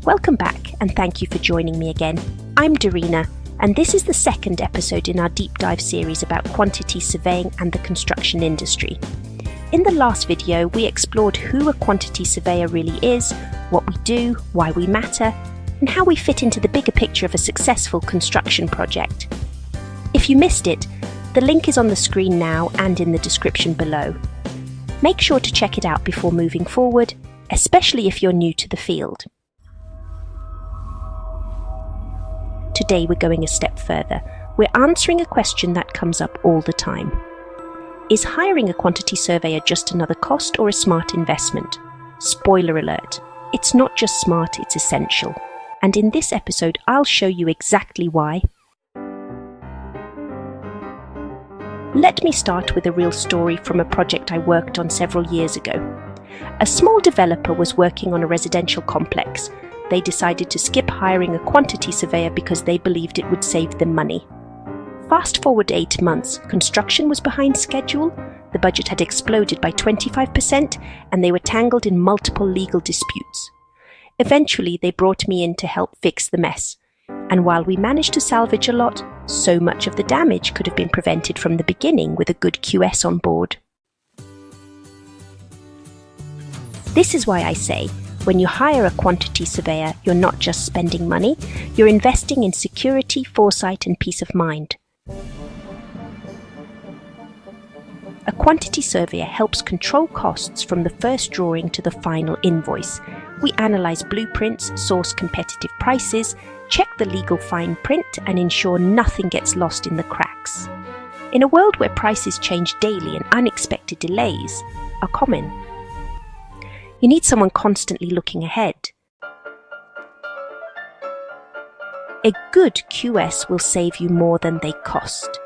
Welcome back and thank you for joining me again. I'm Daryna and this is the second episode in our deep dive series about quantity surveying and the construction industry. In the last video, we explored who a quantity surveyor really is, what we do, why we matter, and how we fit into the bigger picture of a successful construction project. If you missed it, the link is on the screen now and in the description below. Make sure to check it out before moving forward, especially if you're new to the field. Today we're going a step further. We're answering a question that comes up all the time. Is hiring a quantity surveyor just another cost or a smart investment? Spoiler alert, it's not just smart, it's essential. And in this episode, I'll show you exactly why. Let me start with a real story from a project I worked on several years ago. A small developer was working on a residential complex. They decided to skip hiring a quantity surveyor because they believed it would save them money. Fast forward 8 months, construction was behind schedule, the budget had exploded by 25%, and they were tangled in multiple legal disputes. Eventually, they brought me in to help fix the mess. And while we managed to salvage a lot, so much of the damage could have been prevented from the beginning with a good QS on board. This is why I say, when you hire a quantity surveyor, you're not just spending money, you're investing in security, foresight, and peace of mind. A quantity surveyor helps control costs from the first drawing to the final invoice. We analyze blueprints, source competitive prices, check the legal fine print, and ensure nothing gets lost in the cracks. In a world where prices change daily and unexpected delays are common, you need someone constantly looking ahead. A good QS will save you more than they cost.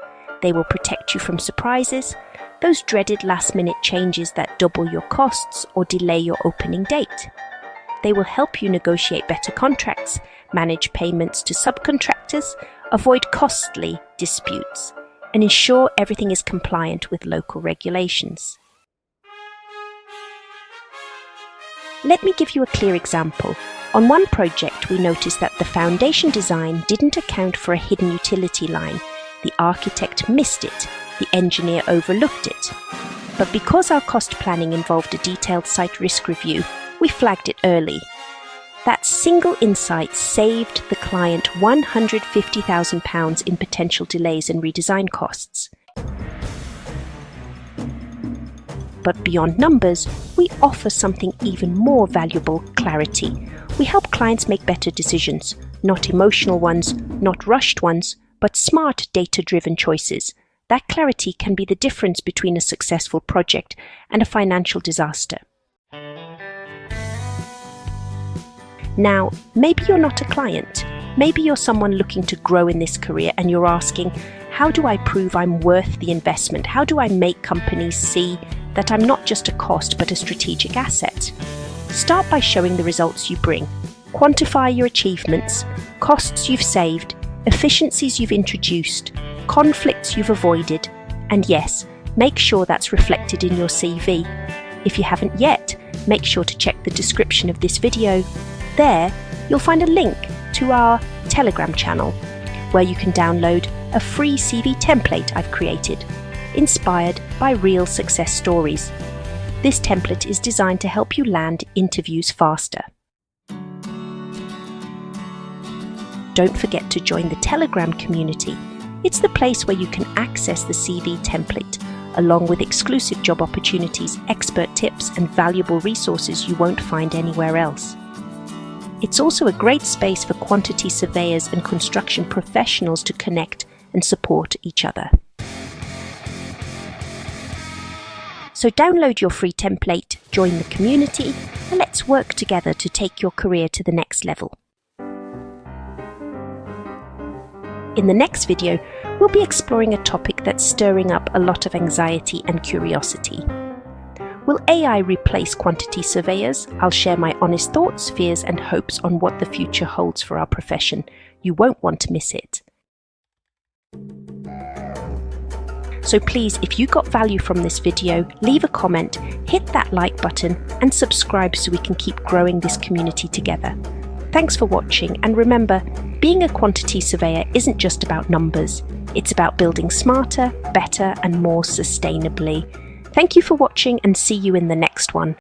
They will protect you from surprises, those dreaded last-minute changes that double your costs or delay your opening date. They will help you negotiate better contracts, manage payments to subcontractors, avoid costly disputes, and ensure everything is compliant with local regulations. Let me give you a clear example. On one project, we noticed that the foundation design didn't account for a hidden utility line. The architect missed it, the engineer overlooked it. But because our cost planning involved a detailed site risk review, we flagged it early. That single insight saved the client £150,000 in potential delays and redesign costs. But beyond numbers, we offer something even more valuable: clarity. We help clients make better decisions, not emotional ones, not rushed ones, but smart data-driven choices. That clarity can be the difference between a successful project and a financial disaster. Now, maybe you're not a client. Maybe you're someone looking to grow in this career and you're asking, how do I prove I'm worth the investment? How do I make companies see that I'm not just a cost but a strategic asset? Start by showing the results you bring. Quantify your achievements, costs you've saved, efficiencies you've introduced, conflicts you've avoided, and yes, make sure that's reflected in your CV. If you haven't yet, make sure to check the description of this video. There, you'll find a link to our Telegram channel, where you can download a free CV template I've created, inspired by real success stories. This template is designed to help you land interviews faster. Don't forget to join the Telegram community. It's the place where you can access the CV template, along with exclusive job opportunities, expert tips, and valuable resources you won't find anywhere else. It's also a great space for quantity surveyors and construction professionals to connect and support each other. So download your free template, join the community, and let's work together to take your career to the next level. In the next video, we'll be exploring a topic that's stirring up a lot of anxiety and curiosity. Will AI replace quantity surveyors? I'll share my honest thoughts, fears, and hopes on what the future holds for our profession. You won't want to miss it. So please, if you got value from this video, leave a comment, hit that like button, and subscribe so we can keep growing this community together. Thanks for watching, and remember, being a quantity surveyor isn't just about numbers. It's about building smarter, better, and more sustainably. Thank you for watching, and see you in the next one.